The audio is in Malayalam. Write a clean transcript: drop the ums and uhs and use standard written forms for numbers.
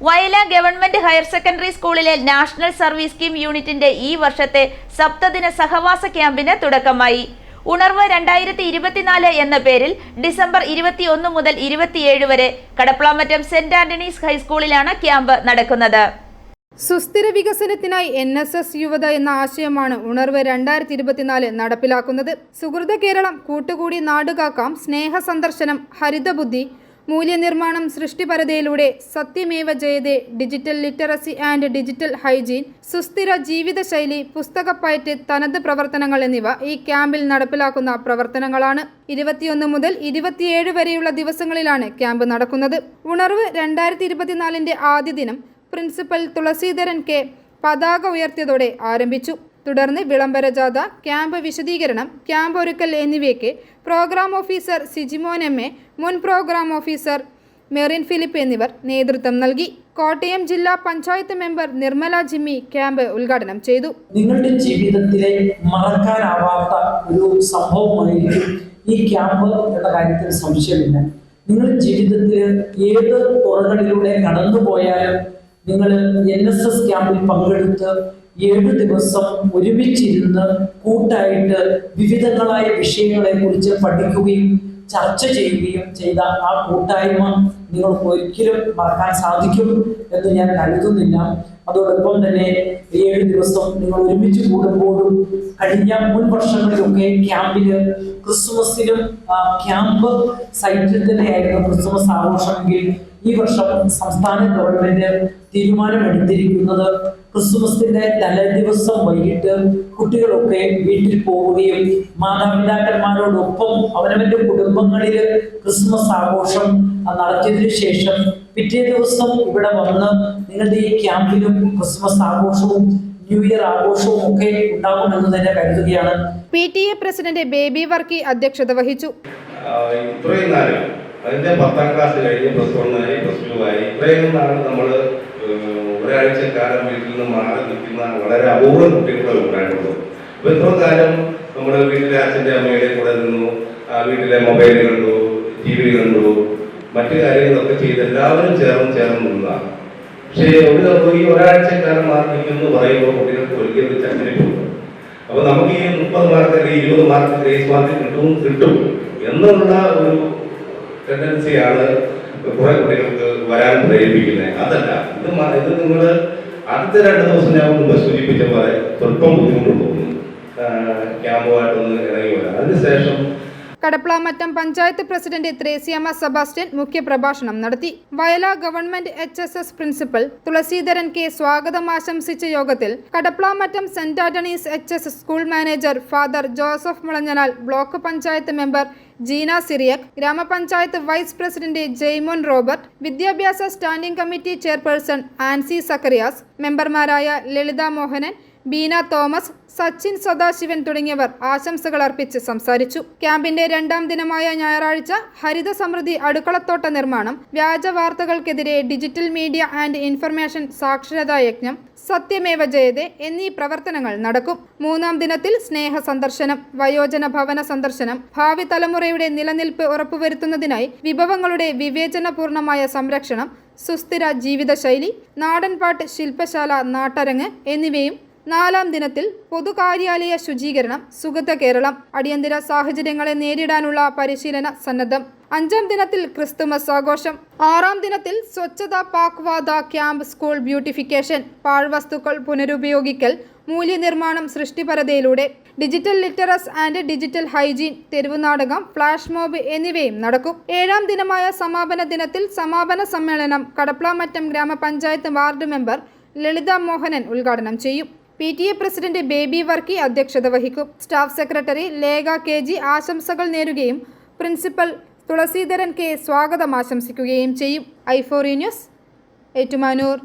വയല ഗവൺമെന്റ് ഹയർ സെക്കൻഡറി സ്കൂളിലെ നാഷണൽ സർവീസ് സ്കീം യൂണിറ്റിന്റെ ഈ വർഷത്തെ സപ്തദിന സഹവാസ ക്യാമ്പിന് തുടക്കമായി. ഉണർവ് 2024 എന്ന പേരിൽ ഡിസംബർ 21 മുതൽ 27 വരെ കടപ്ലാമറ്റം സെന്റ് ആന്റണീസ് ഹൈസ്കൂളിലാണ് ക്യാമ്പ് നടക്കുന്നത്. സുസ്ഥിര വികസനത്തിനായി NSS യുവത എന്ന ആശയമാണ് ഉണർവ് 2024 നടപ്പിലാക്കുന്നത്. സുഹൃത കേരളം, കൂട്ടുകൂടി നാടുകാക്കാം, സ്നേഹ സന്ദർശനം, ഹരിതബുദ്ധി, മൂല്യനിർമ്മാണം സൃഷ്ടിപരതയിലൂടെ, സത്യമേവ ജയതേ, digital literacy and digital hygiene, സുസ്ഥിര ജീവിതശൈലി, പുസ്തകപ്പയറ്റ്, തനത് പ്രവർത്തനങ്ങൾ എന്നിവ ഈ ക്യാമ്പിൽ നടപ്പിലാക്കുന്ന പ്രവർത്തനങ്ങളാണ്. 21 മുതൽ 27 വരെയുള്ള ദിവസങ്ങളിലാണ് ക്യാമ്പ് നടക്കുന്നത്. ഉണർവ് 2024 ആദ്യ ദിനം പ്രിൻസിപ്പൽ തുളസീധരൻ കെ പതാക ഉയർത്തിയതോടെ ആരംഭിച്ചു. തുടർന്ന് വിളംബര ജാഥ, ക്യാമ്പ് വിശദീകരണം, ക്യാമ്പ് ഒരുക്കൽ എന്നിവയ്ക്ക് പ്രോഗ്രാം ഓഫീസർ സിജിമോൻ MA, മുൻ പ്രോഗ്രാം ഓഫീസർ മെറിൻ ഫിലിപ്പ് എന്നിവർ നേതൃത്വം നൽകി. കോട്ടയം ജില്ലാ panchayat member Nirmala Jimmy camp ഉദ്ഘാടനം ചെയ്തു. നിങ്ങളുടെ ജീവിതത്തിലെ മറക്കാനാവാത്ത ഒരു സംഭവമായിരിക്കും ഈ ക്യാമ്പ് എന്ന കാര്യത്തിൽ സംശയമില്ല. നിങ്ങളുടെ ജീവിതത്തിൽ ഏത് തുറകളിലൂടെ കടന്നുപോയാലും നിങ്ങൾ NSS ക്യാമ്പിൽ പങ്കെടുത്ത് 7 ദിവസം ഒരുമിച്ചിരുന്ന് കൂട്ടായിട്ട് വിവിധങ്ങളായ വിഷയങ്ങളെ കുറിച്ച് പഠിക്കുകയും ചർച്ച ചെയ്യുകയും ചെയ്ത ആ കൂട്ടായ്മ നിങ്ങൾക്ക് ഒരിക്കലും മറക്കാൻ സാധിക്കും എന്ന് ഞാൻ കരുതുന്നില്ല. അതോടൊപ്പം തന്നെ 7 ദിവസം നിങ്ങൾ ഒരുമിച്ച് കൂടുമ്പോഴും കഴിഞ്ഞ മുൻ വർഷങ്ങളിലൊക്കെ ക്യാമ്പില് ക്രിസ്മസിലും ക്യാമ്പ് സൈറ്റിൽ തന്നെയായിരുന്നു ക്രിസ്മസ് ആഘോഷമെങ്കിൽ ഈ വർഷം സംസ്ഥാന ഗവൺമെന്റ് തീരുമാനമെടുത്തിരിക്കുന്നത് ക്രിസ്മസിന്റെ തലേദിവസം വൈകിട്ട് കുട്ടികളൊക്കെ വീട്ടിൽ പോവുകയും മാതാപിതാക്കന്മാരോടൊപ്പം അവനവന്റെ കുടുംബങ്ങളിൽ ക്രിസ്മസ് ആഘോഷം നടത്തിയതിനു ശേഷം പിറ്റേ ദിവസം ഇവിടെ വന്ന് നിങ്ങളുടെ ഈ ക്യാമ്പിലും ക്രിസ്മസ് ആഘോഷവും ന്യൂ ഇയർ ആഘോഷവും ഒക്കെ ഉണ്ടാകുമെന്ന് തന്നെ കരുതുകയാണ്. PTA പ്രസിഡന്റ് ബേബി വർക്കി അധ്യക്ഷത വഹിച്ചു. അതിന്റെ 10ാം ക്ലാസ് കഴിഞ്ഞ് +1 ആയി +2 ആയി ഇത്രയും നാൾ നമ്മൾ ഒരാഴ്ചക്കാലം വീട്ടിൽ നിന്ന് മാറി നിൽക്കുന്ന വളരെ അപൂർവം കുട്ടികളെ ഉണ്ടായിട്ടുള്ളൂ. അപ്പോൾ ഇത്ര കാലം നമ്മുടെ വീട്ടിലെ അച്ഛൻ്റെ അമ്മയുടെ കൂടെ നിന്നു, വീട്ടിലെ മൊബൈൽ കണ്ടു, TV കണ്ടു, മറ്റു കാര്യങ്ങളൊക്കെ ചെയ്ത് എല്ലാവരും ചേർന്ന് നിന്നതാണ്. പക്ഷേ ഈ ഒരാഴ്ചക്കാലം മാറി നിൽക്കുമെന്ന് പറയുമ്പോൾ കുട്ടികൾക്ക് ഒരിക്കലും ചങ്ങലിട്ടുണ്ട്. അപ്പോൾ നമുക്ക് ഈ 30 മാർക്ക് അല്ലെങ്കിൽ 20 മാർക്ക് ഗ്രേസ് മാർക്ക് കിട്ടും എന്നുള്ള ഒരു ടെൻഡൻസിയാണ് കുറെ കുട്ടികൾക്ക് വരാൻ പ്രേരിപ്പിക്കുന്നത്. അതല്ല, ഇത് നിങ്ങൾ അടുത്ത 2 ദിവസം ഞാൻ മുമ്പ് സൂചിപ്പിച്ച പോലെ സ്വല്പം ബുദ്ധിമുട്ടുള്ളൂ ക്യാമ്പുമായിട്ടൊന്ന് ഇറങ്ങി വരാം. അതിനുശേഷം കടപ്ലാമറ്റം പഞ്ചായത്ത് പ്രസിഡന്റ് ത്രേസ്യാമ്മ സെബാസ്റ്റ്യൻ മുഖ്യപ്രഭാഷണം നടത്തി. Vayala government HSS principal Thulaseedharan K സ്വാഗതം ആശംസിച്ച യോഗത്തിൽ Kadaplamattom Saint Antony's HS school manager Father Joseph Mulanjanal, block panchayat member Jeena Cyriac, ഗ്രാമപഞ്ചായത്ത് വൈസ് പ്രസിഡന്റ് ജെയ്മോൻ റോബർട്ട്, വിദ്യാഭ്യാസ standing committee chairperson Ancy Zacharias, മെമ്പർമാരായ ലളിത മോഹനൻ, ബീന തോമസ്, സച്ചിൻ സദാശിവൻ തുടങ്ങിയവർ ആശംസകൾ അർപ്പിച്ച് സംസാരിച്ചു. ക്യാമ്പിന്റെ 2ാം ദിനമായ ഞായറാഴ്ച ഹരിത സമൃദ്ധി അടുക്കളത്തോട്ട നിർമ്മാണം, വ്യാജ വാർത്തകൾക്കെതിരെ ഡിജിറ്റൽ മീഡിയ ആൻഡ് ഇൻഫർമേഷൻ സാക്ഷരതാ യജ്ഞം, സത്യമേവ ജയതേ എന്നീ പ്രവർത്തനങ്ങൾ നടക്കും. 3ാം ദിനത്തിൽ സ്നേഹ സന്ദർശനം, വയോജന ഭവന സന്ദർശനം, ഭാവി തലമുറയുടെ നിലനിൽപ്പ് ഉറപ്പുവരുത്തുന്നതിനായി വിഭവങ്ങളുടെ വിവേചനപൂർണമായ സംരക്ഷണം, സുസ്ഥിര ജീവിതശൈലി, നാടൻപാട്ട്, ശില്പശാല, നാട്ടരങ്ങ് എന്നിവയും 4ാം ദിനത്തിൽ പൊതുകാര്യാലയ ശുചീകരണം, സുഗത കേരളം, അടിയന്തര സാഹചര്യങ്ങളെ നേരിടാനുള്ള പരിശീലന സന്നദ്ധം. 5ാം ദിനത്തിൽ ക്രിസ്തുമസ് ആഘോഷം. 6ാം ദിനത്തിൽ Swachhata Pakhwada camp, school beautification, പാഴ്വസ്തുക്കൾ പുനരുപയോഗിക്കൽ, മൂല്യനിർമ്മാണം സൃഷ്ടിപരതയിലൂടെ, digital literacy and digital hygiene, തെരുവ് നാടകം, ഫ്ലാഷ് മോബ് എന്നിവയും നടക്കും. 7ാം ദിനമായ സമാപന ദിനത്തിൽ സമാപന സമ്മേളനം കടപ്ലാമറ്റം ഗ്രാമപഞ്ചായത്ത് വാർഡ് മെമ്പർ ലളിത മോഹനൻ ഉദ്ഘാടനം ചെയ്യും. PTA പ്രസിഡന്റ് ബേബി വർക്കി അധ്യക്ഷത വഹിക്കും. സ്റ്റാഫ് സെക്രട്ടറി ലേഖ KG ആശംസകൾ നേരുകയും പ്രിൻസിപ്പൽ തുളസീധരൻ കെ സ്വാഗതം ആശംസിക്കുകയും ചെയ്യും. i4 news, Ettumanoor.